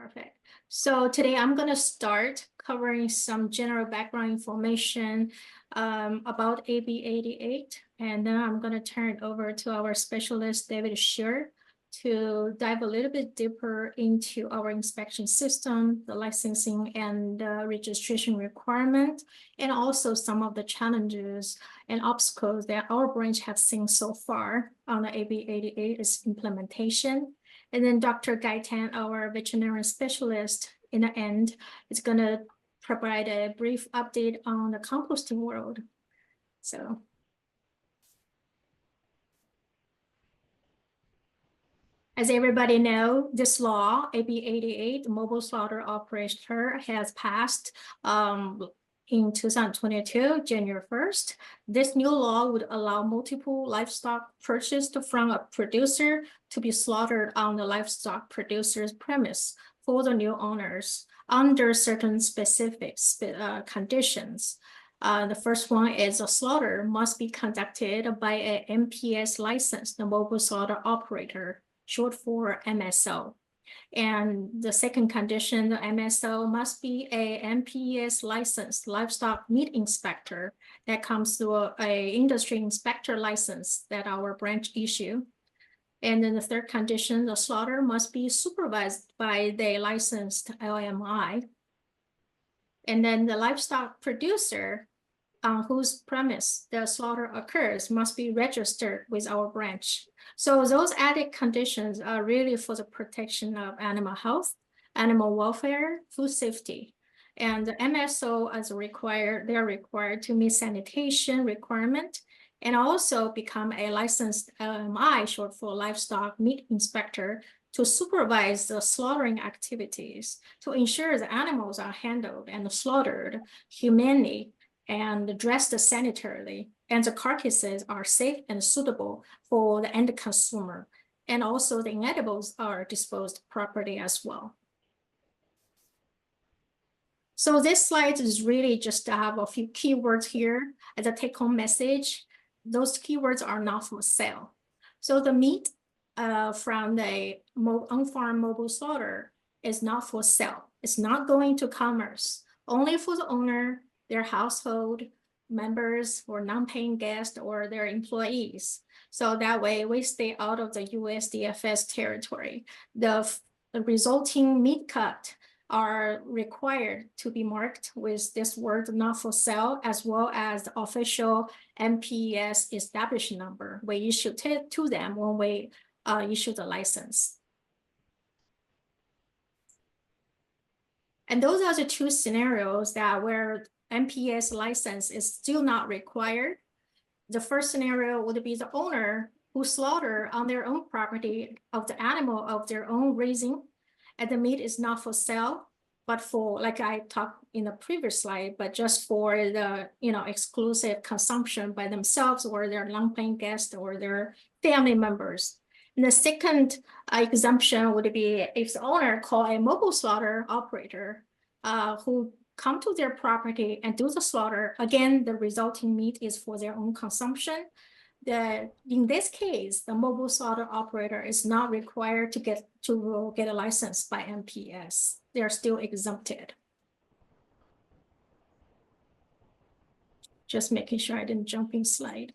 Perfect. So today I'm going to start covering some general background information about AB 88, and then I'm going to turn it over to our specialist, David Schurr, to dive a little bit deeper into our inspection system, the licensing and registration requirement, and also some of the challenges and obstacles that our branch has seen so far on the AB 88's implementation. And then Dr. Gaitan, our veterinarian specialist, in the end, is going to provide a brief update on the composting world. So, as everybody knows, this law, AB 88, mobile slaughter operator, has passed in 2022, January 1st. This new law would allow multiple livestock purchased from a producer to be slaughtered on the livestock producer's premise for the new owners under certain specific conditions. The first one is a slaughter must be conducted by an MPES licensed mobile slaughter operator, short for MSO. And the second condition, the MSO must be a MPES licensed livestock meat inspector that comes through a industry inspector license that our branch issue. And then the third condition, the slaughter must be supervised by the licensed LMI. And then the livestock producer on whose premise the slaughter occurs must be registered with our branch. So those added conditions are really for the protection of animal health, animal welfare, food safety. And the MSO they're required to meet sanitation requirement and also become a licensed LMI, short for livestock meat inspector, to supervise the slaughtering activities to ensure the animals are handled and slaughtered humanely and dressed sanitarily, and the carcasses are safe and suitable for the end consumer. And also the inedibles are disposed properly as well. So this slide is really just to have a few keywords here as a take-home message. Those keywords are not for sale. So the meat from the on-farm mobile slaughter is not for sale. It's not going to commerce, only for the owner, their household members or non-paying guests or their employees. So that way we stay out of the USDFS territory. The resulting meat cut are required to be marked with this word not for sale, as well as the official MPES establishment number we issue to them when we issue the license. And those are the two scenarios that where MPES license is still not required. The first scenario would be the owner who slaughter on their own property of the animal of their own raising, and the meat is not for sale, but for, like I talked in the previous slide, but just for the exclusive consumption by themselves or their non-paying guests or their family members. And the second exemption would be if the owner call a mobile slaughter operator who come to their property and do the slaughter. Again, the resulting meat is for their own consumption. In this case, the mobile slaughter operator is not required to get a license by MPES. They are still exempted. Just making sure I didn't jump in slide.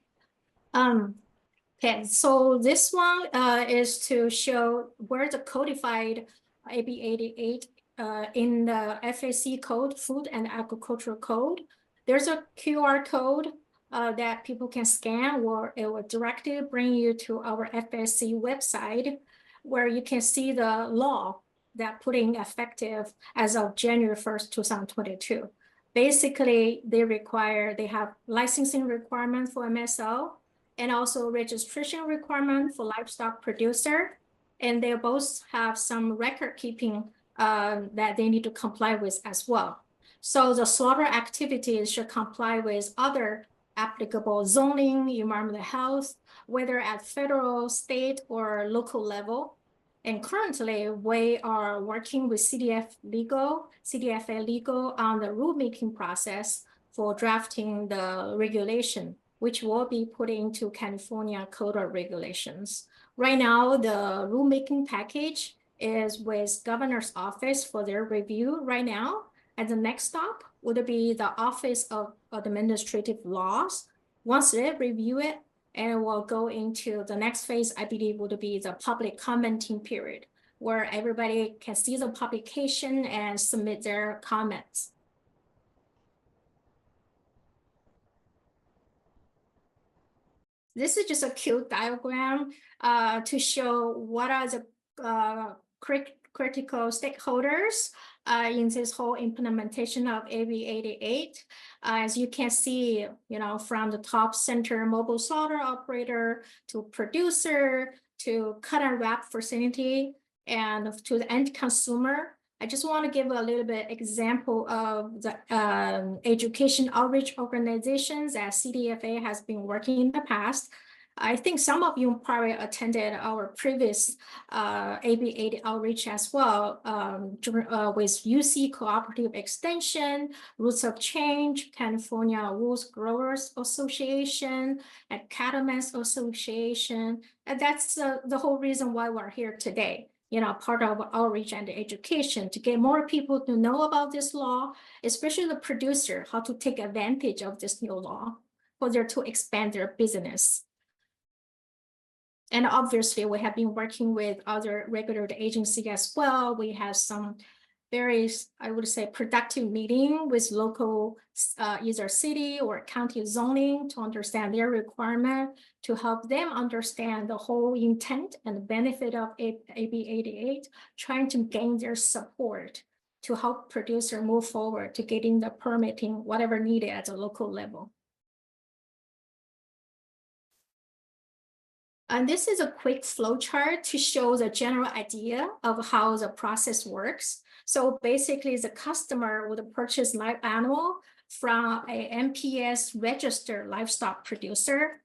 Okay, so this one is to show where the codified AB 88 in the FAC code, Food and Agricultural Code. There's a QR code that people can scan, or it will directly bring you to our FSC website, where you can see the law that put in effective as of January 1st, 2022. Basically, they have licensing requirement for MSO and also registration requirement for livestock producer. And they both have some record keeping that they need to comply with as well. So the slaughter activities should comply with other applicable zoning, environmental health, whether at federal, state, or local level. And currently, we are working with CDFA legal on the rulemaking process for drafting the regulation, which will be put into California Code of Regulations. Right now, the rulemaking package is with governor's office for their review right now. And the next stop would be the Office of Administrative Laws. Once they review it, and we'll go into the next phase, I believe would be the public commenting period, where everybody can see the publication and submit their comments. This is just a cute diagram to show what are the critical stakeholders in this whole implementation of AB 88. As you can see, from the top center mobile slaughter operator to producer to cut and wrap facility and to the end consumer. I just want to give a little bit example of the education outreach organizations that CDFA has been working in the past. I think some of you probably attended our previous AB80 outreach as well with UC Cooperative Extension, Roots of Change, California Wool Growers Association, and Cattlemen's Association. And that's the whole reason why we're here today. Part of outreach and education to get more people to know about this law, especially the producer, how to take advantage of this new law for them to expand their business. And obviously, we have been working with other regulatory agencies as well. We have some very, I would say, productive meeting with local either city or county zoning to understand their requirement, to help them understand the whole intent and benefit of AB 88, trying to gain their support to help producer move forward to getting the permitting, whatever needed at the local level. And this is a quick flow chart to show the general idea of how the process works. So basically, the customer would purchase live animal from a MPES registered livestock producer,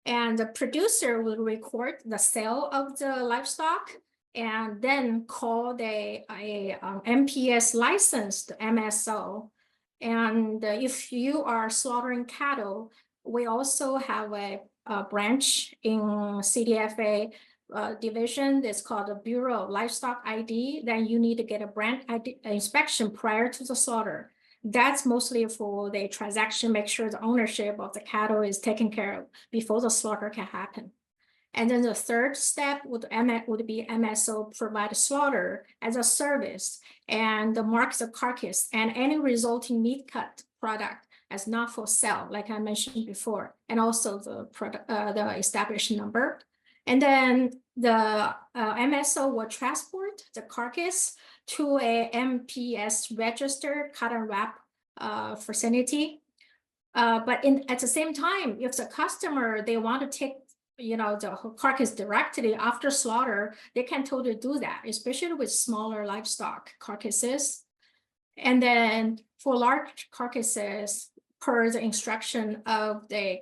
and the producer will record the sale of the livestock and then call the MPES licensed MSO. And if you are slaughtering cattle, we also have a branch in CDFA division that's called the Bureau of Livestock ID. Then you need to get a brand ID inspection prior to the slaughter. That's mostly for the transaction, make sure the ownership of the cattle is taken care of before the slaughter can happen. And then the third step would be MSO provide slaughter as a service and mark the carcass and any resulting meat cut product as not for sale, like I mentioned before, and also the established number. And then the MSO will transport the carcass to a MPES registered cut and wrap facility. But at the same time, if the customer, they want to take the carcass directly after slaughter, they can totally do that, especially with smaller livestock carcasses. And then for large carcasses, per the instruction of the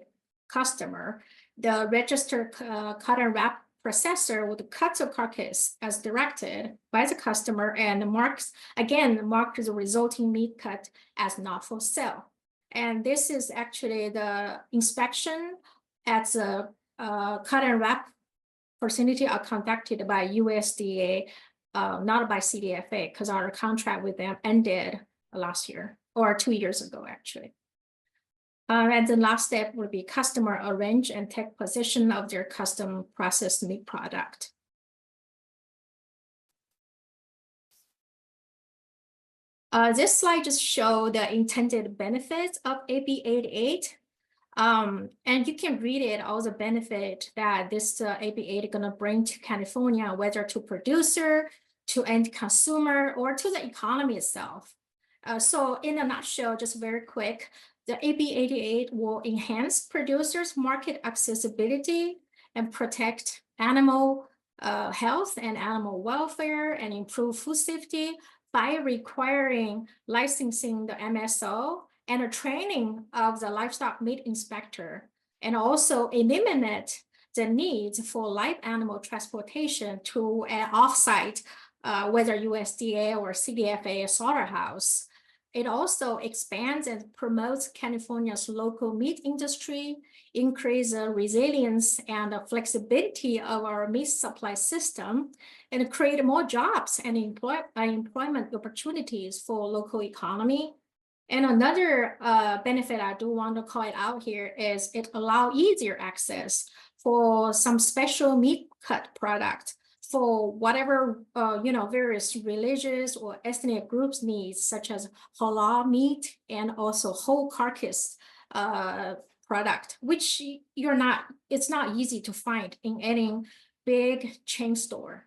customer, the registered cut and wrap processor would cut the carcass as directed by the customer and mark the resulting meat cut as not for sale. And this is actually the inspection at the cut and wrap facility are conducted by USDA, not by CDFA, because our contract with them ended last year or 2 years ago, actually. And the last step would be customer arrange and take possession of their custom processed meat product. This slide just shows the intended benefits of AB 88. And you can read it, all the benefit that this AB 88 is going to bring to California, whether to producer, to end consumer, or to the economy itself. So in a nutshell, just very quick, the AB 88 will enhance producers' market accessibility and protect animal health and animal welfare and improve food safety by requiring licensing the MSO and a training of the livestock meat inspector, and also eliminate the need for live animal transportation to an offsite, whether USDA or CDFA slaughterhouse. It also expands and promotes California's local meat industry, increase the resilience and the flexibility of our meat supply system, and create more jobs and employment opportunities for local economy. And another benefit I do want to call it out here is it allows easier access for some special meat cut product for whatever various religious or ethnic groups needs, such as halal meat and also whole carcass product, which it's not easy to find in any big chain store.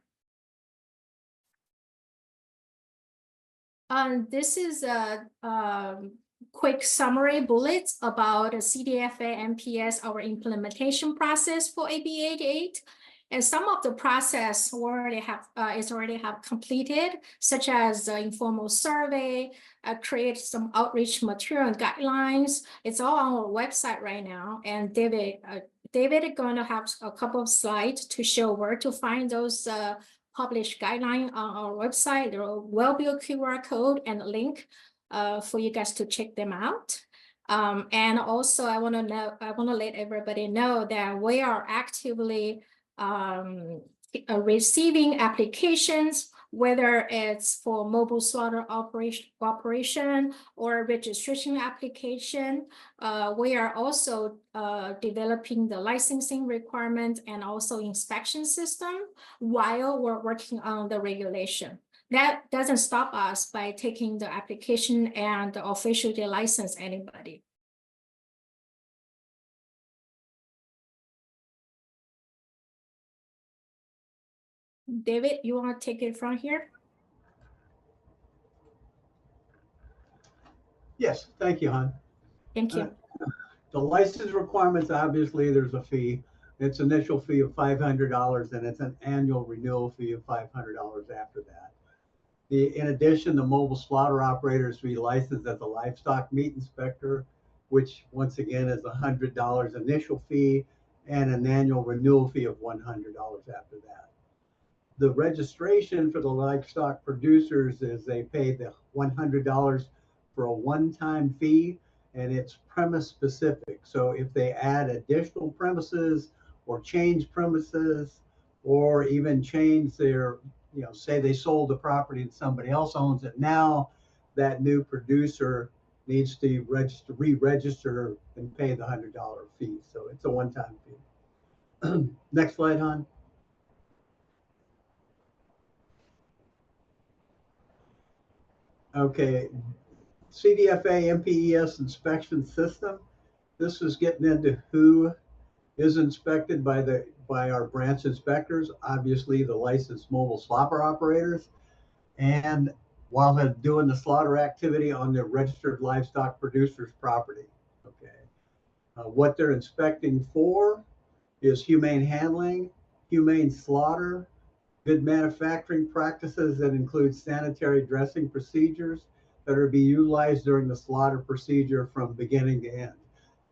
This is a quick summary bullets about CDFA MPES, our implementation process for AB 88. And some of the process already have completed, such as informal survey, create some outreach material and guidelines. It's all on our website right now. And David is going to have a couple of slides to show where to find those published guidelines on our website. There will be a QR code and a link for you guys to check them out. And also, I want to let everybody know that we are actively receiving applications, whether it's for mobile slaughter operation or registration application. We are also developing the licensing requirement and also inspection system while we're working on the regulation. That doesn't stop us by taking the application and officially license anybody. David, you want to take it from here? Yes, thank you, Han. Thank you. The license requirements, obviously, there's a fee. It's initial fee of $500, and it's an annual renewal fee of $500 after that. In addition, the mobile slaughter operators be licensed as a livestock meat inspector, which once again is $100 initial fee and an annual renewal fee of $100 after that. The registration for the livestock producers is they pay the $100 for a one-time fee, and it's premise specific. So if they add additional premises or change premises or even change their, say they sold the property and somebody else owns it now, that new producer needs to re-register and pay the $100 fee. So it's a one-time fee. Next slide, Han. Okay, CDFA MPES inspection system. This is getting into who is inspected by our branch inspectors, obviously the licensed mobile slaughter operators, and while they're doing the slaughter activity on their registered livestock producers' property. Okay, what they're inspecting for is humane handling, humane slaughter, good manufacturing practices that include sanitary dressing procedures that are to be utilized during the slaughter procedure from beginning to end.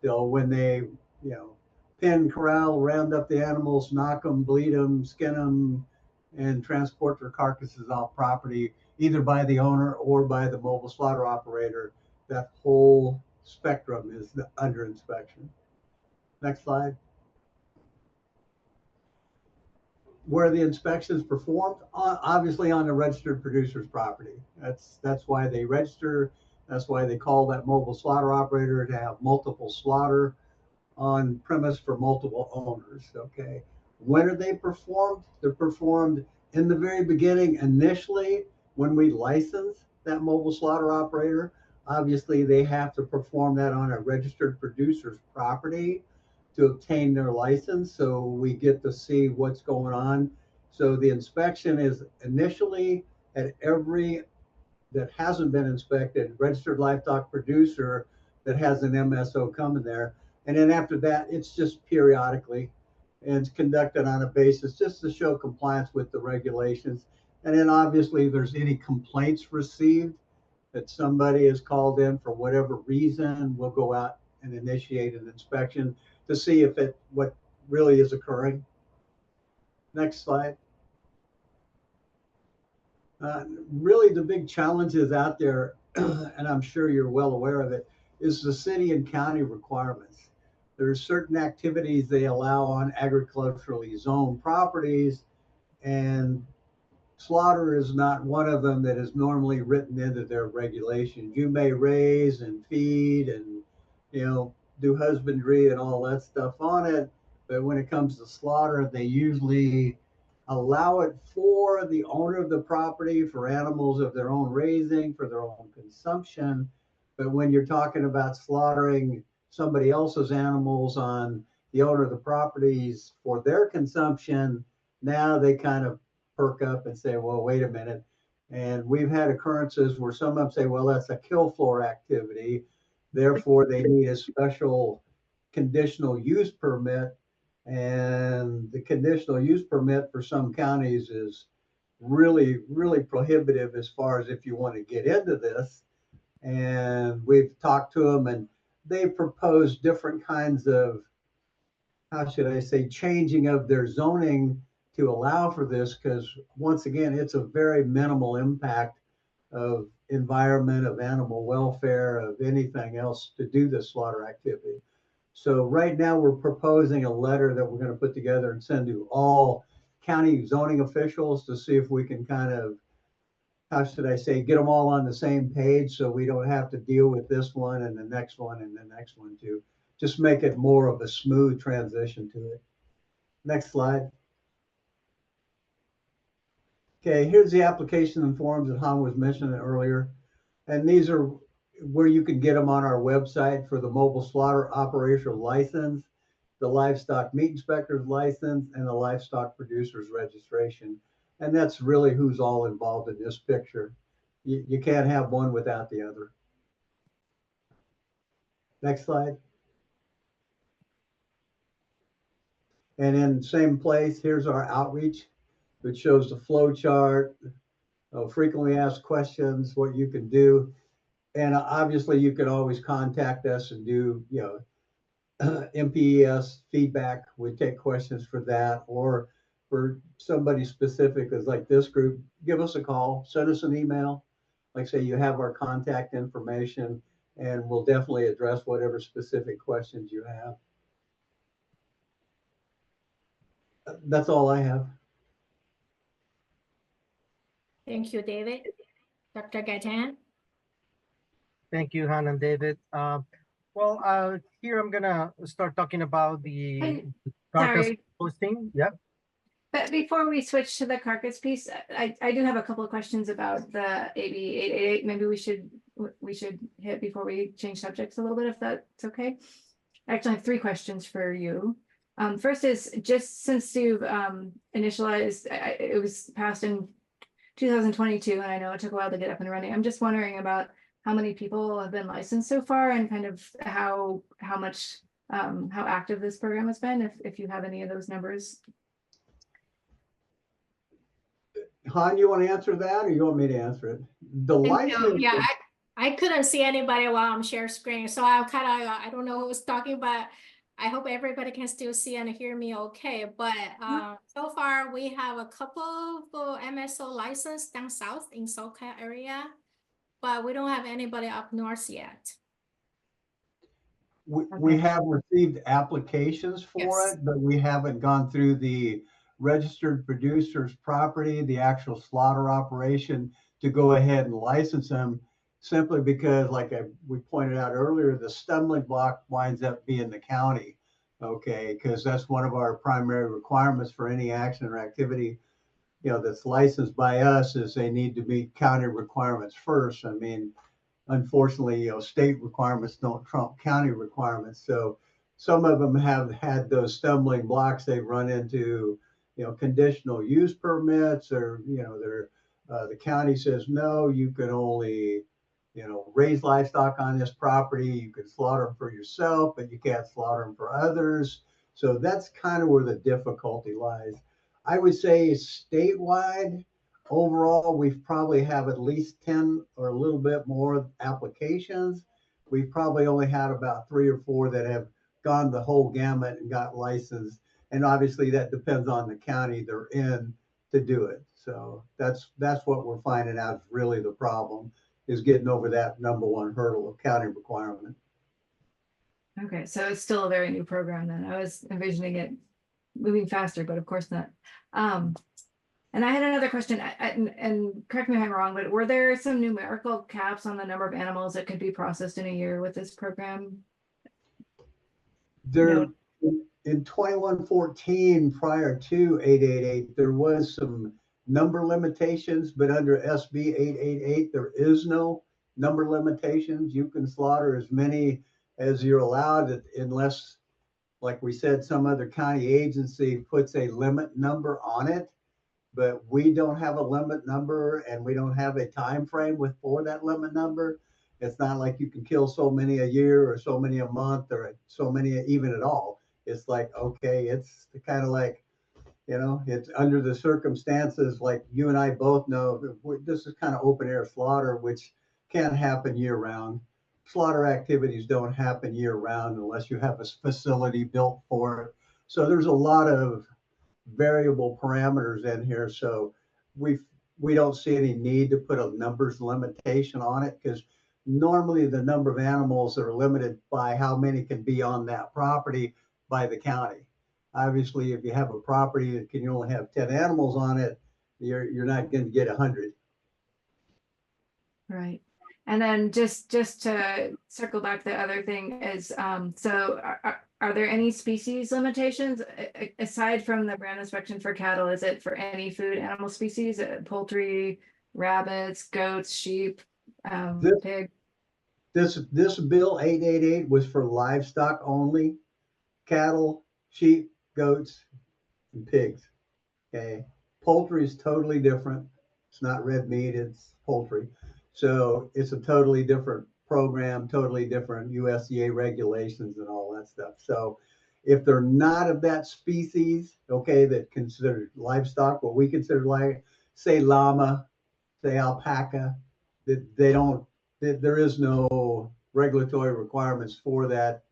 So when they, pin, corral, round up the animals, knock them, bleed them, skin them, and transport their carcasses off property, either by the owner or by the mobile slaughter operator, that whole spectrum is under inspection. Next slide. Where the inspections performed, obviously on the registered producer's property. That's why they register. That's why they call that mobile slaughter operator, to have multiple slaughter on premise for multiple owners. Okay, when are they performed? They're performed in the very beginning, initially when we license that mobile slaughter operator. Obviously, they have to perform that on a registered producer's property to obtain their license, so we get to see what's going on. So the inspection is initially at every that hasn't been inspected registered livestock producer that has an MSO coming there, and then after that it's just periodically, and it's conducted on a basis just to show compliance with the regulations. And then obviously there's any complaints received that somebody is called in for whatever reason, we'll go out and initiate an inspection to see if what really is occurring. Next slide. Really the big challenges out there and I'm sure you're well aware of it, is the city and county requirements. There's certain activities they allow on agriculturally zoned properties, and slaughter is not one of them that is normally written into their regulations. You may raise and feed and, do husbandry and all that stuff on it, but when it comes to slaughter, they usually allow it for the owner of the property, for animals of their own raising, for their own consumption. But when you're talking about slaughtering somebody else's animals on the owner of the properties for their consumption, now they kind of perk up and say, well, wait a minute. And we've had occurrences where some of them say, well, that's a kill floor activity. Therefore, they need a special conditional use permit. And the conditional use permit for some counties is really, really prohibitive as far as if you want to get into this. And we've talked to them, and they propose different kinds of, how should I say, changing of their zoning to allow for this, because once again, it's a very minimal impact of environment, of animal welfare, of anything else to do this slaughter activity. So right now we're proposing a letter that we're going to put together and send to all county zoning officials to see if we can kind of, how should I say, get them all on the same page so we don't have to deal with this one and the next one and the next one too. Just make it more of a smooth transition to it. Next slide. Okay, here's the application and forms that Han was mentioning earlier. And these are where you can get them on our website for the mobile slaughter operator license, the livestock meat inspector's license, and the livestock producer's registration. And that's really who's all involved in this picture. You can't have one without the other. Next slide. And in same place, here's our outreach, which shows the flow chart, frequently asked questions, what you can do. And obviously you can always contact us and do, MPES feedback. We take questions for that, or for somebody specific as like this group, give us a call, send us an email. Like say you have our contact information, and we'll definitely address whatever specific questions you have. That's all I have. Thank you, David. Dr. Gaitan? Thank you, Han and David. Here I'm gonna start talking about the carcass Sorry. posting. Yeah. But before we switch to the carcass piece, I do have a couple of questions about the AB 888. Maybe we should hit before we change subjects a little bit, if that's okay. I actually have 3 questions for you. First is, just since you've initialized, it was passed in 2022, and I know it took a while to get up and running. I'm just wondering about how many people have been licensed so far, and kind of how much how active this program has been, if you have any of those numbers. Han, you want to answer that, or you want me to answer it? The license. Yeah, I couldn't see anybody while I'm sharing screen, so I'm kind of, I don't know who was talking, but I hope everybody can still see and hear me okay. But so far we have a couple of MSO licensed down south in SoCal area, but we don't have anybody up north yet. We have received applications for it, but we haven't gone through the registered producer's property, the actual slaughter operation, to go ahead and license them, simply because, like we pointed out earlier, the stumbling block winds up being the county, okay? Because that's one of our primary requirements for any action or activity, that's licensed by us, is they need to meet county requirements first. I mean, unfortunately, state requirements don't trump county requirements. So some of them have had those stumbling blocks. They've run into, conditional use permits, or, the county says, no, you can only, raise livestock on this property. You can slaughter them for yourself, but you can't slaughter them for others. So that's kind of where the difficulty lies. I would say statewide, overall, we probably have at least 10 or a little bit more applications. We've probably only had about 3 or 4 that have gone the whole gamut and got licensed. And obviously that depends on the county they're in to do it. So that's what we're finding out is really the problem. is getting over that #1 hurdle of county requirement. Okay, so it's still a very new program then. I was envisioning it moving faster, but of course not. And I had another question, and correct me if I'm wrong, but were there some numerical caps on the number of animals that could be processed in a year with this program? There, in 2114, prior to 888, there was some number limitations, but under SB 888, there is no number limitations. You can slaughter as many as you're allowed, unless, like we said, some other county agency puts a limit number on it. But we don't have a limit number, and we don't have a time frame for that limit number. It's not like you can kill so many a year or so many a month or so many even at all. It's like, okay, it's kind of like, you know, it's under the circumstances, like you and I both know, this is kind of open air slaughter, which can't happen year round. Slaughter activities don't happen year round unless you have a facility built for it. So there's a lot of variable parameters in here. So we don't see any need to put a numbers limitation on it, because normally the number of animals are limited by how many can be on that property by the county. Obviously, if you have a property that can only have 10 animals on it, you're not going to get 100. Right. And then just to circle back, the other thing is, so are there any species limitations aside from the brand inspection for cattle? Is it for any food animal species, poultry, rabbits, goats, sheep, pig? This bill 888 was for livestock only, cattle, sheep, goats, and pigs. Okay, poultry is totally different. It's not red meat, it's poultry. So it's a totally different program, totally different USDA regulations and all that stuff. So if they're not of that species, okay, that considered livestock, what we consider like, say llama, say alpaca, that there is no regulatory requirements for that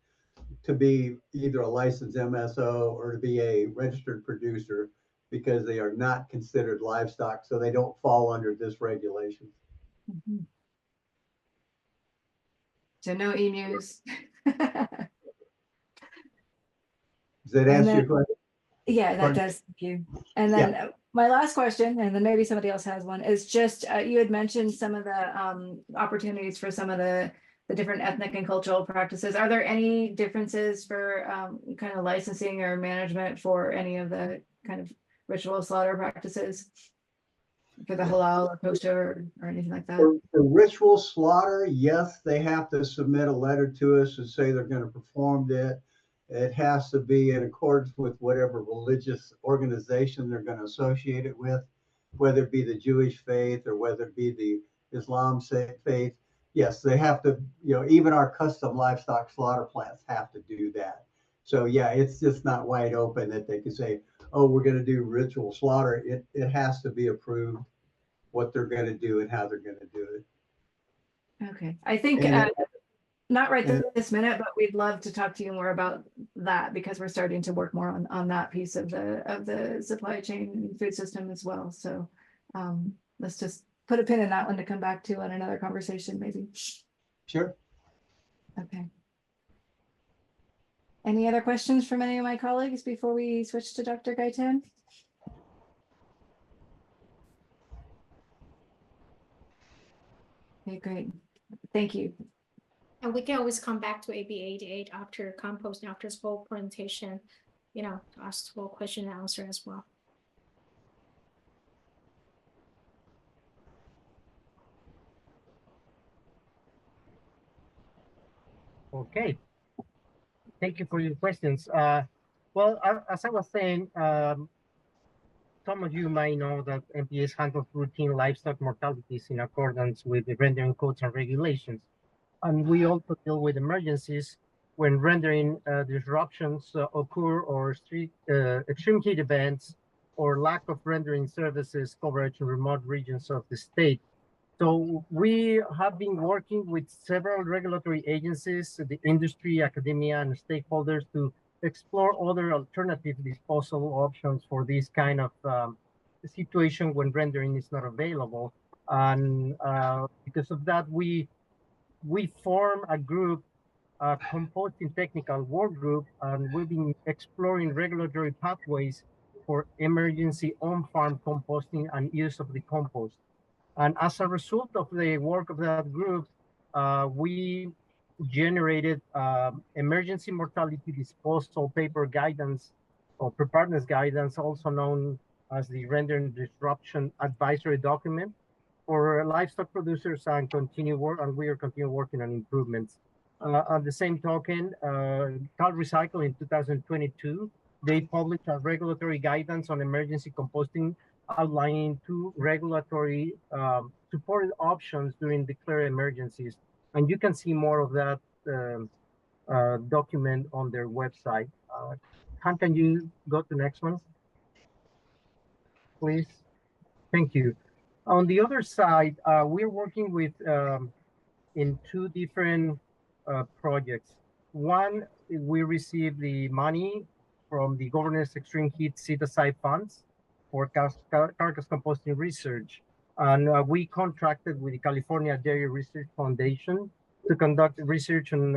to be either a licensed MSO or to be a registered producer, because they are not considered livestock, so they don't fall under this regulation. Mm-hmm. So no emus. Does that answer your question? Yeah, that does. Thank you. And then my last question, and then maybe somebody else has one, is just you had mentioned some of the opportunities for some of the different ethnic and cultural practices. Are there any differences for kind of licensing or management for any of the kind of ritual slaughter practices? For the halal or kosher or anything like that? For ritual slaughter, yes, they have to submit a letter to us and say they're going to perform it. It has to be in accordance with whatever religious organization they're going to associate it with, whether it be the Jewish faith or whether it be the Islam faith. Yes, they have to, you know, even our custom livestock slaughter plants have to do that. So yeah, it's just not wide open that they can say, oh, we're going to do ritual slaughter. It has to be approved what they're going to do and how they're going to do it. Okay, I think not right this minute, but we'd love to talk to you more about that, because we're starting to work more on that piece of the supply chain and food system as well. So let's just put a pin in that one to come back to on another conversation, maybe. Sure. Okay. Any other questions from any of my colleagues before we switch to Dr. Gaitan? Okay, great. Thank you. And we can always come back to AB 88 after composting, after this whole presentation, you know, to ask the whole question and answer as well. Okay. Thank you for your questions. Well, as I was saying, some of you might know that MPES handles routine livestock mortalities in accordance with the rendering codes and regulations. And we also deal with emergencies when rendering disruptions occur, or extreme heat events, or lack of rendering services coverage in remote regions of the state. So we have been working with several regulatory agencies, the industry, academia, and stakeholders to explore other alternative disposal options for this kind of situation when rendering is not available. And because of that, we form a group, a composting technical work group, and we've been exploring regulatory pathways for emergency on-farm composting and use of the compost. And as a result of the work of that group, we generated emergency mortality disposal paper guidance or preparedness guidance, also known as the rendering disruption advisory document for livestock producers, and we are continue working on improvements. On the same token, Cal Recycle in 2022, they published a regulatory guidance on emergency composting, outlining 2 regulatory supported options during declared emergencies. And you can see more of that document on their website. Han, can you go to the next one, please? Thank you. On the other side, we're working with in 2 different projects. One, we received the money from the Governor's Extreme Heat Set-Aside Funds for carcass composting research. And we contracted with the California Dairy Research Foundation to conduct research on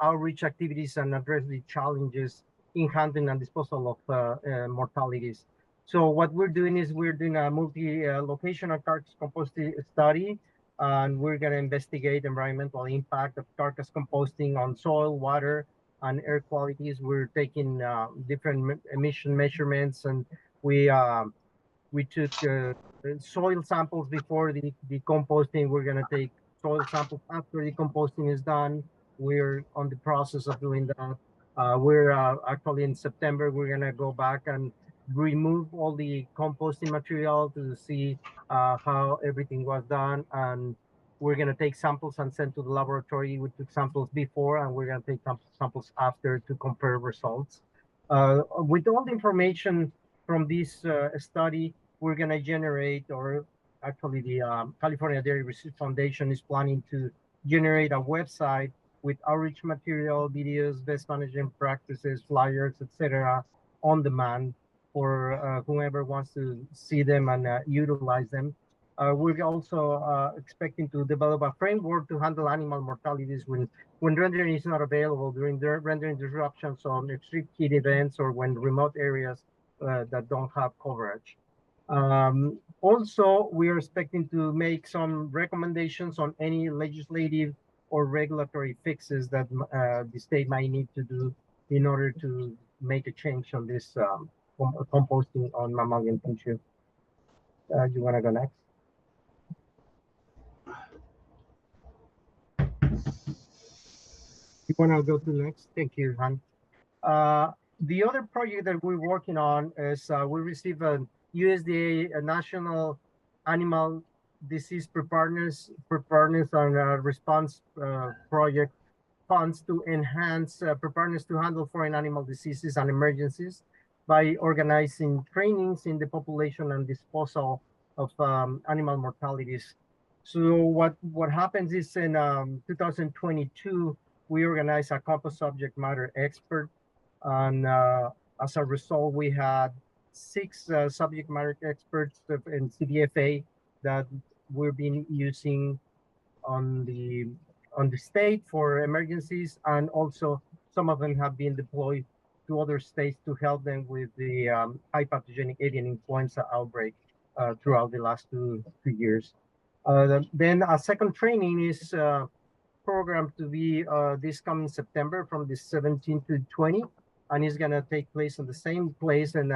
outreach activities and address the challenges in handling and disposal of mortalities. So what we're doing is we're doing a multi-locational carcass composting study, and we're going to investigate environmental impact of carcass composting on soil, water, and air qualities. We're taking different emission measurements, and we took soil samples before the composting. We're going to take soil samples after the composting is done. We're on the process of doing that. We're actually in September, we're going to go back and remove all the composting material to see how everything was done. And we're going to take samples and send to the laboratory. We took samples before, and we're going to take samples after to compare results. With all the information from this study, we're going to generate, or actually the California Dairy Research Foundation is planning to generate a website with outreach material, videos, best management practices, flyers, etc., on demand for whoever wants to see them and utilize them. We're also expecting to develop a framework to handle animal mortalities when rendering is not available during the rendering disruptions on extreme heat events or when remote areas that don't have coverage. Also, we are expecting to make some recommendations on any legislative or regulatory fixes that the state might need to do in order to make a change on this composting on mammalian tissue. You want to go next? You want to go to next? Thank you, Han. The other project that we're working on is we received a USDA National Animal Disease Preparedness and Response Project funds to enhance preparedness to handle foreign animal diseases and emergencies by organizing trainings in the population and disposal of animal mortalities. So what happens is in 2022, we organized a compost subject matter expert, and as a result, we had 6 subject matter experts in CDFA that we've been using on the state for emergencies, and also some of them have been deployed to other states to help them with the high pathogenic avian influenza outbreak throughout the last two years. Then a second training is programmed to be this coming September from the 17th to 20, and it's going to take place in the same place in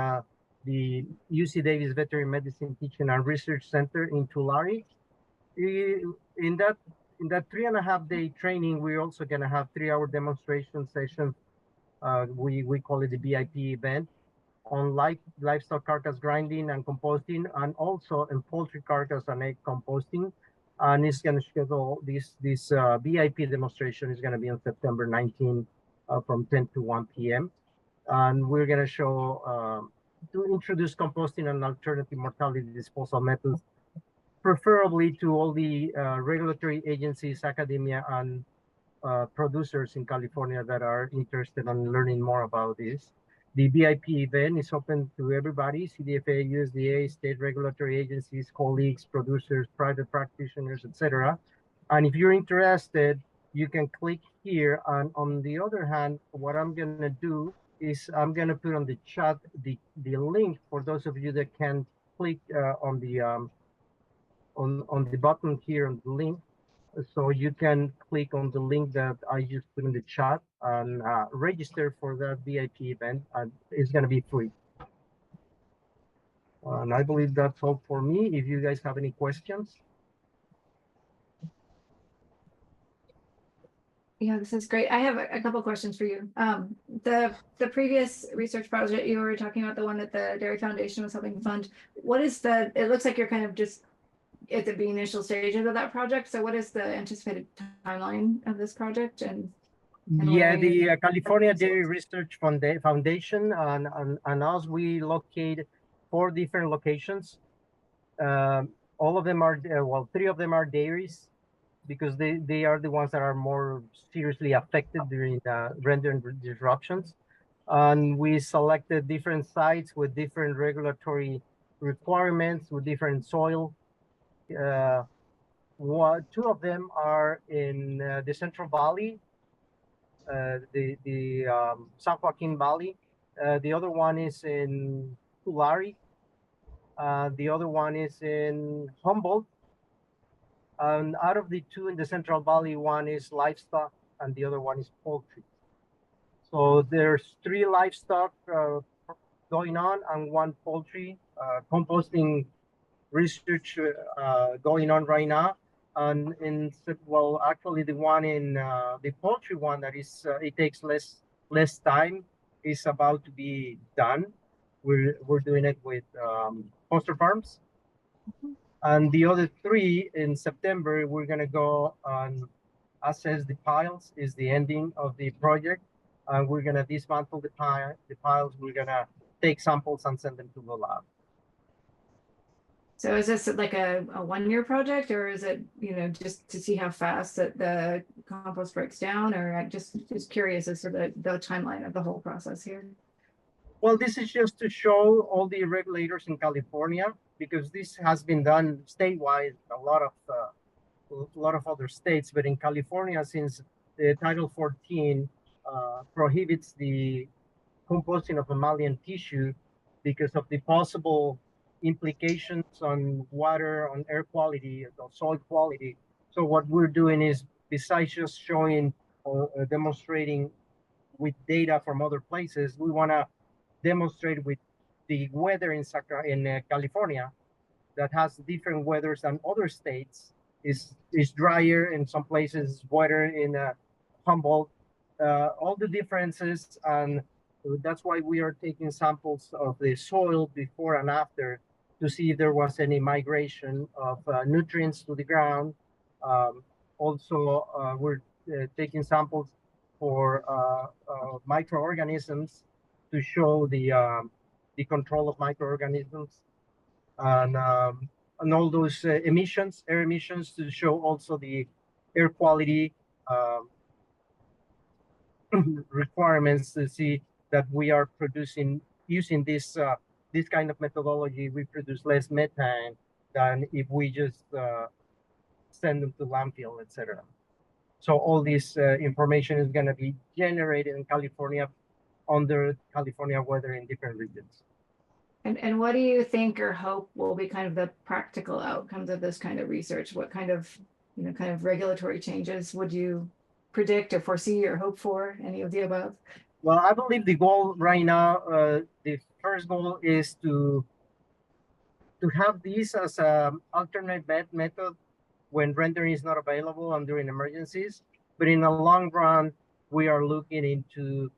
the UC Davis Veterinary Medicine Teaching and Research Center in Tulare. In that 3.5-day training, we're also going to have 3-hour demonstration sessions. We call it the BIP event on livestock carcass grinding and composting, and also in poultry carcass and egg composting. And it's going to schedule this BIP demonstration is going to be on September 19 from 10 to 1 p.m. And we're going to show to introduce composting and alternative mortality disposal methods, preferably to all the regulatory agencies, academia, and producers in California that are interested in learning more about this. The VIP event is open to everybody, CDFA, USDA, state regulatory agencies, colleagues, producers, private practitioners, etc. And if you're interested, you can click here. And on the other hand, what I'm gonna do is I'm gonna put on the chat the link for those of you that can click on the button here on the link. So you can click on the link that I just put in the chat and register for that VIP event, and it's going to be free. And I believe that's all for me. If you guys have any questions. Yeah, this is great. I have a couple questions for you. The previous research project you were talking about, the one that the Dairy Foundation was helping fund, what is it looks like you're kind of just at the initial stages of that project. So what is the anticipated timeline of this project? And yeah, the California Dairy Research Foundation and us, we locate 4 different locations. All of them are, well, 3 of them are dairies, because they are the ones that are more seriously affected during rendering disruptions. And we selected different sites with different regulatory requirements, with different soil. 2 of them are in the Central Valley, the San Joaquin Valley. The other one is in Tulare. The other one is in Humboldt. And out of the 2 in the Central Valley, one is livestock and the other one is poultry. So there's 3 livestock going on and 1 poultry composting research going on right now. And well, actually the one in the poultry one that is it takes less time is about to be done. We're doing it with Foster Farms. And the other 3 in September, we're gonna go and assess the piles. Is the ending of the project, and we're gonna dismantle the piles. We're gonna take samples and send them to the lab. So is this like a 1-year project, or is it, you know, just to see how fast that the compost breaks down? Or I'm just curious as to the timeline of the whole process here. Well, this is just to show all the regulators in California, because this has been done statewide, a lot of other states, but in California, since the Title 14 prohibits the composting of mammalian tissue because of the possible implications on water, on air quality, on soil quality. So what we're doing is, besides just showing or demonstrating with data from other places, we want to demonstrate with the weather in California, that has different weathers than other states. Is drier in some places, wetter in Humboldt, all the differences. And that's why we are taking samples of the soil before and after to see if there was any migration of nutrients to the ground. Also, we're taking samples for microorganisms to show the control of microorganisms, and all those air emissions to show also the air quality requirements, to see that we are producing, using this kind of methodology, we produce less methane than if we just send them to landfill, etc. So all this information is going to be generated in California under California weather in different regions. And what do you think or hope will be kind of the practical outcomes of this kind of research? What kind of, you know, kind of regulatory changes would you predict or foresee or hope for? Any of the above? Well, I believe the goal right now, the first goal is to have this as an alternate method when rendering is not available and during emergencies. But in the long run, we are looking into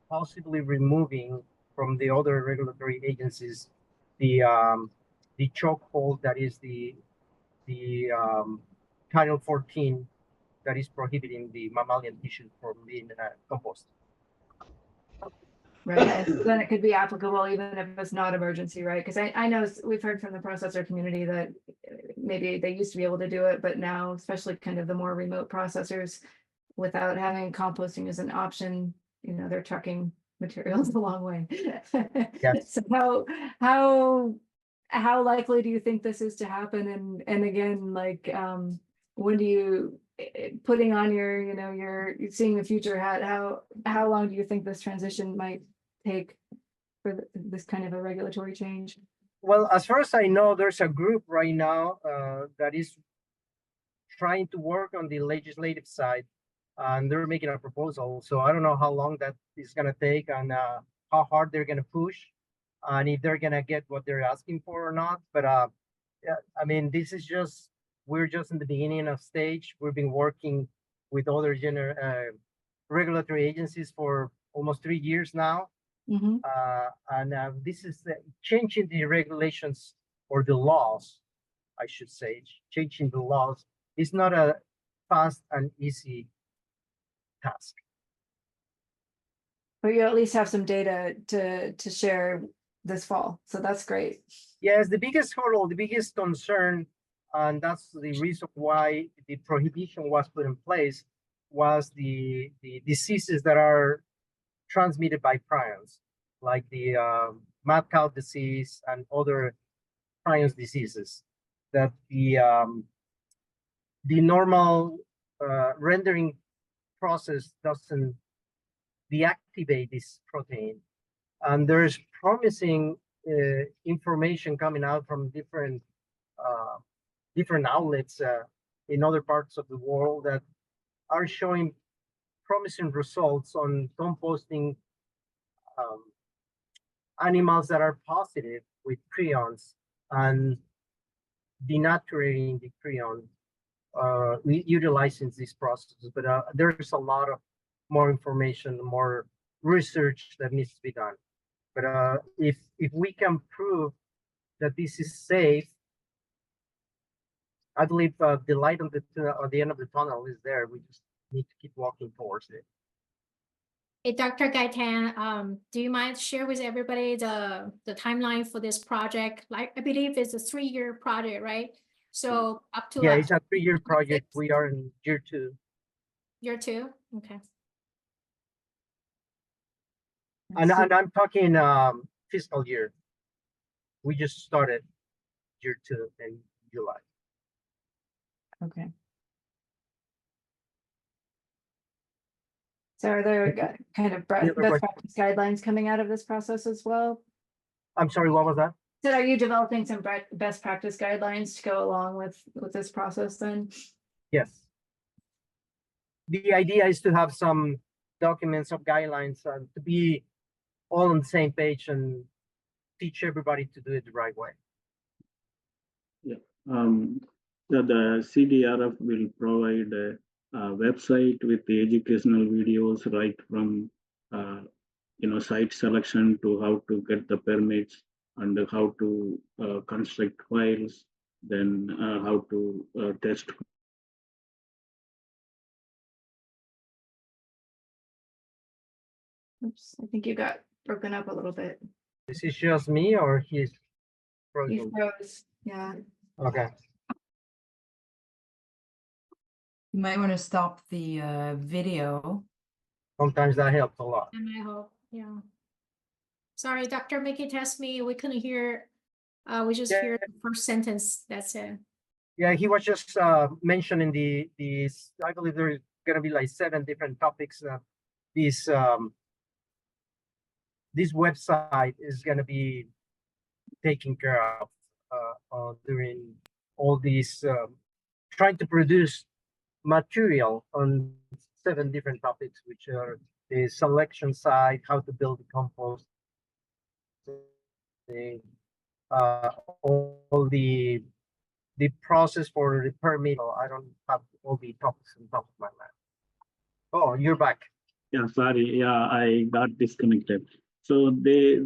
possibly removing from the other regulatory agencies the chokehold that is the Title 14 that is prohibiting the mammalian tissue from being composted. Right, and then it could be applicable even if it's not emergency, right? Because I know we've heard from the processor community that maybe they used to be able to do it, but now, especially kind of the more remote processors, without having composting as an option, you know, they're trucking materials a long way. Yes. So how likely do you think this is to happen? And again, like, when do you putting on your, you know, you're seeing the future hat, how long do you think this transition might take for this kind of a regulatory change? Well, as far as I know, there's a group right now that is trying to work on the legislative side, and they're making a proposal. So I don't know how long that is going to take, and how hard they're going to push, and if they're going to get what they're asking for or not. But yeah, I mean, this is just, we're just in the beginning of stage. We've been working with other regulatory agencies for almost 3 years now. Mhm. And this is changing the regulations or the laws, I should say. Changing the laws is not a fast and easy task. But you at least have some data to share this fall, so that's great. Yes, the biggest hurdle, the biggest concern, and that's the reason why the prohibition was put in place, was the diseases that are transmitted by prions, like the mad cow disease and other prions diseases, that the normal rendering process doesn't deactivate this protein. And there's promising information coming out from different outlets in other parts of the world that are showing promising results on composting animals that are positive with prions and denaturating the prion, utilizing these processes. But there's a lot of more information, more research that needs to be done. But if we can prove that this is safe, I believe the light on the end of the tunnel is there. We just need to keep walking towards it. Hey, Dr. Gaitan, do you mind share with everybody the timeline for this project? Like, I believe it's a 3-year project, right? So up to Yeah, it's a 3-year project. We are in year 2. Year 2, okay. And I'm talking fiscal year. We just started year 2 in July. Okay. So are there kind of best practice guidelines coming out of this process as well? I'm sorry, what was that? So are you developing some best practice guidelines to go along with this process then? Yes. The idea is to have some documents of guidelines to be all on the same page and teach everybody to do it the right way. Yeah. The CDRF will provide a website with the educational videos right from site selection to how to get the permits and how to construct files, then how to test. Oops, I think you got broken up a little bit. This is just me or he's frozen? You froze, yeah. Okay. You might want to stop the video. Sometimes that helps a lot. And I hope, yeah. Sorry, Dr. Venkitasamy, we couldn't hear, we just hear the first sentence, that's it. Yeah, he was just mentioning these, I believe there's gonna be like 7 different topics that this website is gonna be taking care of during all these, trying to produce material on 7 different topics, which are the selection side, how to build the compost, all the process for the permit. I don't have all the topics on top of my mind. Oh, you're back. Yeah, sorry. Yeah, I got disconnected. So they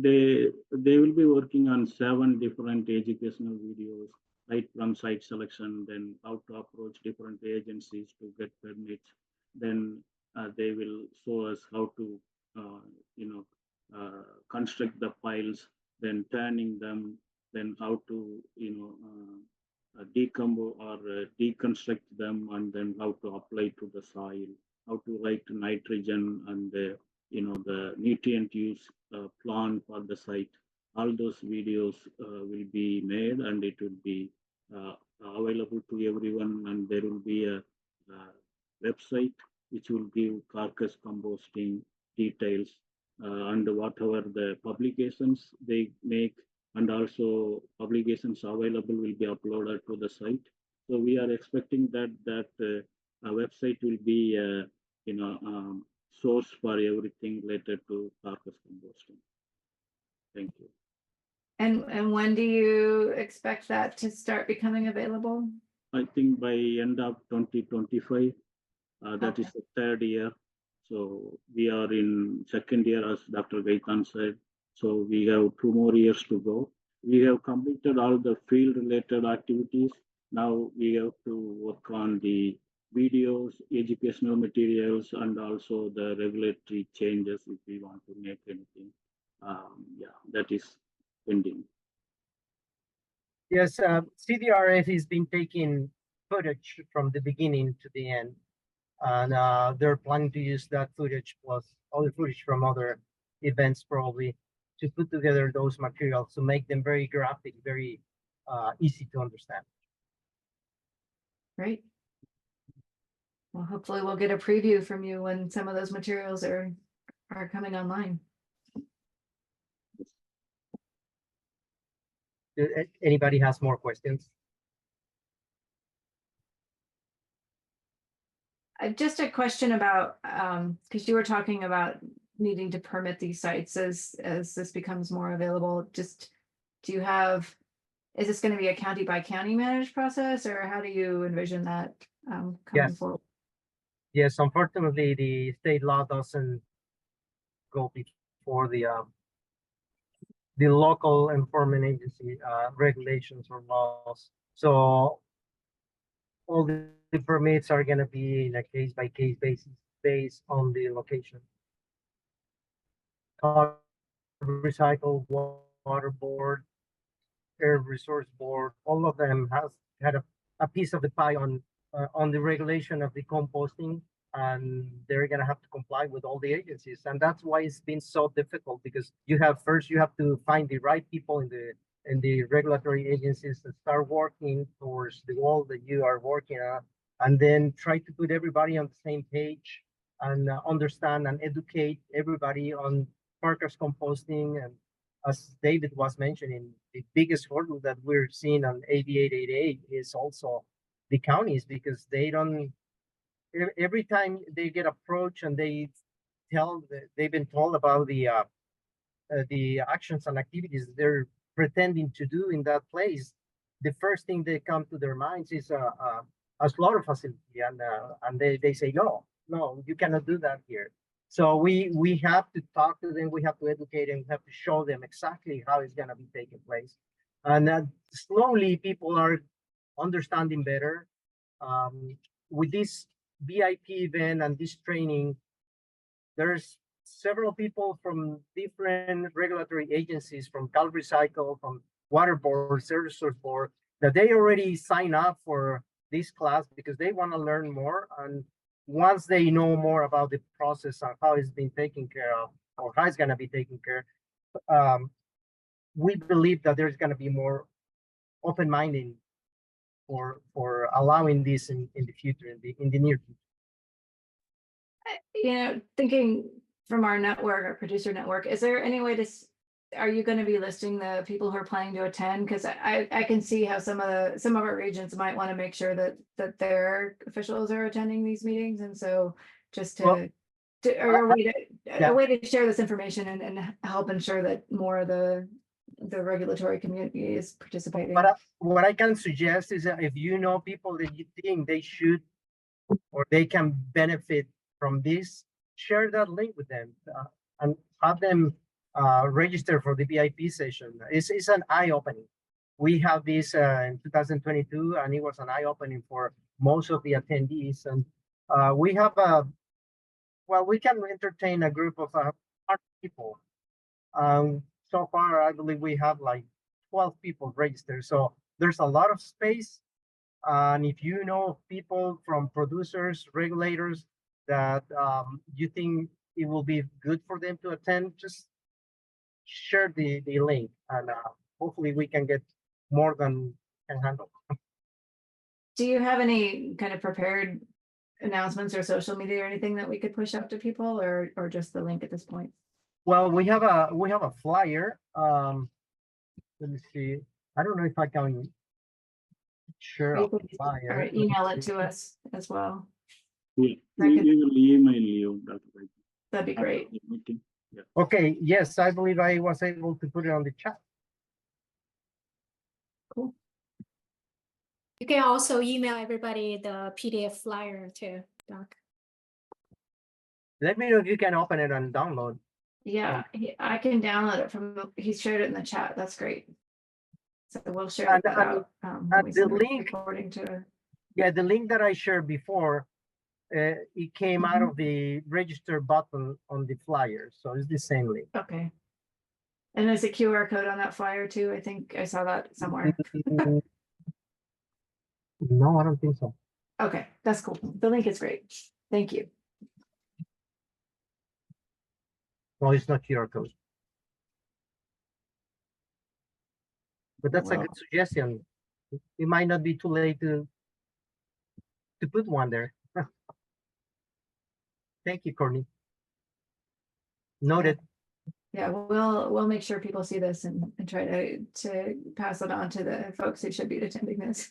will be working on 7 different educational videos, right from site selection, then how to approach different agencies to get permits. Then they will show us how to, construct the files, then turning them, then how to, decompose or deconstruct them, and then how to apply to the soil, how to write nitrogen and the nutrient use plan for the site. All those videos will be made, and it will be available to everyone, and there will be a website which will give carcass composting details and whatever the publications they make, and also publications available will be uploaded to the site. So we are expecting that a website will be source for everything related to carcass composting. Thank you. And when do you expect that to start becoming available? I think by end of 2025, that is Okay. the third year. So we are in second year, as Dr. Gaitan said. So we have 2 more years to go. We have completed all the field related activities. Now we have to work on the videos, educational materials, and also the regulatory changes if we want to make anything. Yeah, that is pending. Yes, CDRF has been taking footage from the beginning to the end, and they're planning to use that footage plus other footage from other events probably to put together those materials to make them very graphic, very easy to understand. Great. Well, hopefully we'll get a preview from you when some of those materials are coming online. Anybody has more questions? Just a question about, because you were talking about needing to permit these sites as this becomes more available. Just, do you have, is this going to be a county by county managed process, or how do you envision that coming Yes. forward? Yes, unfortunately, the state law doesn't go before the local enforcement agency regulations or laws. So all the permits are going to be in a case by case basis based on the location. Recycle, water board, air resource board, all of them has had a piece of the pie on the regulation of the composting, and they're going to have to comply with all the agencies. And that's why it's been so difficult, because you have to find the right people in the regulatory agencies that start working towards the goal that you are working at, and then try to put everybody on the same page and understand and educate everybody on carcass composting. And as David was mentioning, the biggest hurdle that we're seeing on AB 888 is also the counties, because they don't, every time they get approached and they've been told about the actions and activities they're pretending to do in that place, the first thing that come to their minds is a slaughter facility, and they say, no, you cannot do that here. So we have to talk to them, we have to educate them, we have to show them exactly how it's going to be taking place. And slowly people are understanding better. With this VIP event and this training, there's several people from different regulatory agencies, from Cal Recycle, from Water Board, Service Source Board, that they already sign up for this class because they want to learn more. And once they know more about the process and how it's been taken care of, or how it's going to be taken care of, we believe that there's going to be more open-minded for allowing this in the future, in the near future. Thinking from our network, our producer network, is there any way to, are you going to be listing the people who are planning to attend? Because I can see how some of our regions might want to make sure that their officials are attending these meetings, and so just a way to share this information and help ensure that more of the regulatory community is participating. But what I can suggest is that if you know people that you think they should or they can benefit from this, share that link with them and have them register for the VIP session. It's an eye-opening. We have this in 2022, and it was an eye-opening for most of the attendees. And we have we can entertain a group of 100 people. So far, I believe we have like 12 people registered. So there's a lot of space. And if you know people from producers, regulators that you think it will be good for them to attend, just share the link, and hopefully we can get more than can handle. Do you have any kind of prepared announcements or social media or anything that we could push out to people, or just the link at this point? Well, we have a flyer. Let me see. I don't know if I can share Or a you could- flyer. Or email it to us as well. We That could- will email you, Dr. White, That'd be after great. the meeting. Okay, yes, I believe I was able to put it on the chat. Cool. You can also email everybody the PDF flyer too, Doc. Let me know if you can open it and download. Yeah, I can download it from, he shared it in the chat. That's great. So we'll share that out. When we the send the link- recording to. Yeah, the link that I shared before, it came out of the register button on the flyer, so it's the same link. Okay. And there's a QR code on that flyer too. I think I saw that somewhere. No, I don't think so. Okay, that's cool. The link is great. Thank you. No, it's not QR code. But that's a Well. good suggestion. It might not be too late to put one there. Thank you, Courtney. Noted. Yeah, we'll make sure people see this and try to pass it on to the folks who should be attending this.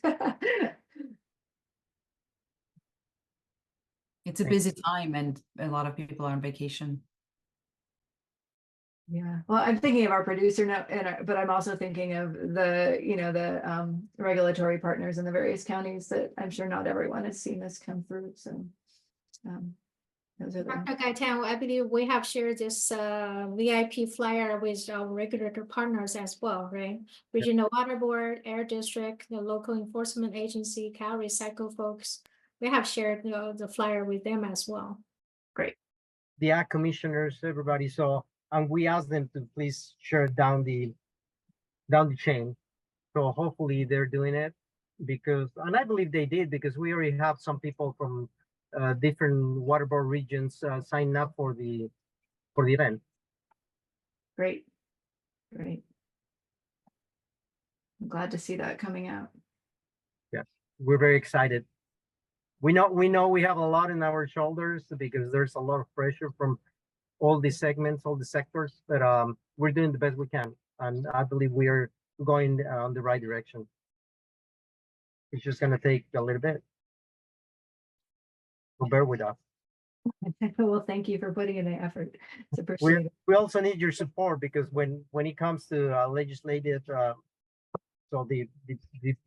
It's a busy time and a lot of people are on vacation. Yeah, well, I'm thinking of our producer now, but I'm also thinking of the regulatory partners in the various counties that I'm sure not everyone has seen this come through. So those are the. Dr. Gaitan, I believe we have shared this VIP flyer with our regulatory partners as well, right? Regional Water Board, Air District, the local enforcement agency, Cal Recycle folks. We have shared the flyer with them as well. Great. The ag commissioners, everybody saw, and we asked them to please share down the chain. So hopefully they're doing it, because, and I believe they did, because we already have some people from different water board regions signing up for the event. Great. I'm glad to see that coming out. Yes, we're very excited. We know we have a lot in our shoulders, because there's a lot of pressure from all the segments, all the sectors, but we're doing the best we can, and I believe we are going on the right direction. It's just going to take a little bit. So bear with us. Well, thank you for putting in the effort. It's appreciated. We also need your support, because when it comes to legislative, so the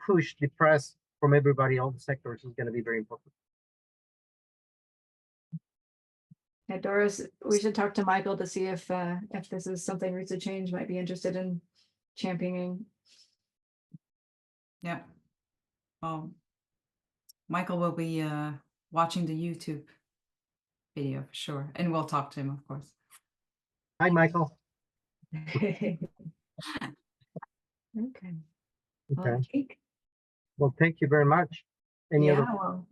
push, the press from everybody, all the sectors, is going to be very important. Yeah, Doris, we should talk to Michael to see if this is something Roots of Change might be interested in championing. Yeah. Michael will be watching the YouTube video for sure, and we'll talk to him, of course. Hi, Michael. Okay. Okay. Well, thank you very much. Any other? Well,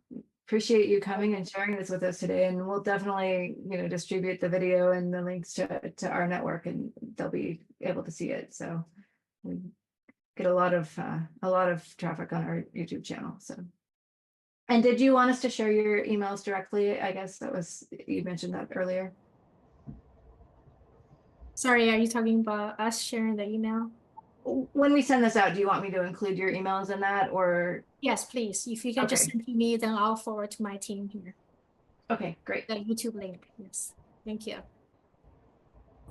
appreciate you coming and sharing this with us today, and we'll definitely, distribute the video and the links to our network, and they'll be able to see it. So we get a lot of traffic on our YouTube channel. So, and did you want us to share your emails directly? I guess you mentioned that earlier. Sorry, are you talking about us sharing the email? When we send this out, do you want me to include your emails in that, or? Yes, please. If you can just Okay. send to me, then I'll forward to my team here. Okay, great. The YouTube link. Yes. Thank you.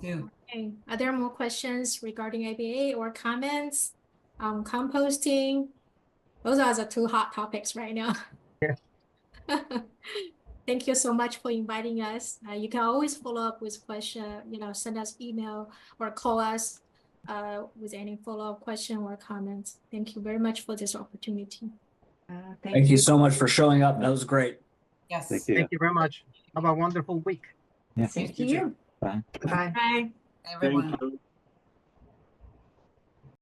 Yeah. Okay. Are there more questions regarding ABA or comments on composting? Those are the two hot topics right now. Yeah. Thank you so much for inviting us. You can always follow up with question, send us email or call us with any follow-up question or comments. Thank you very much for this opportunity. Thank you so much for showing up. That was great. Yes. Thank you. Thank you very much. Have a wonderful week. Yeah. Same to you. Bye. Bye. Bye. Everyone. Thank you.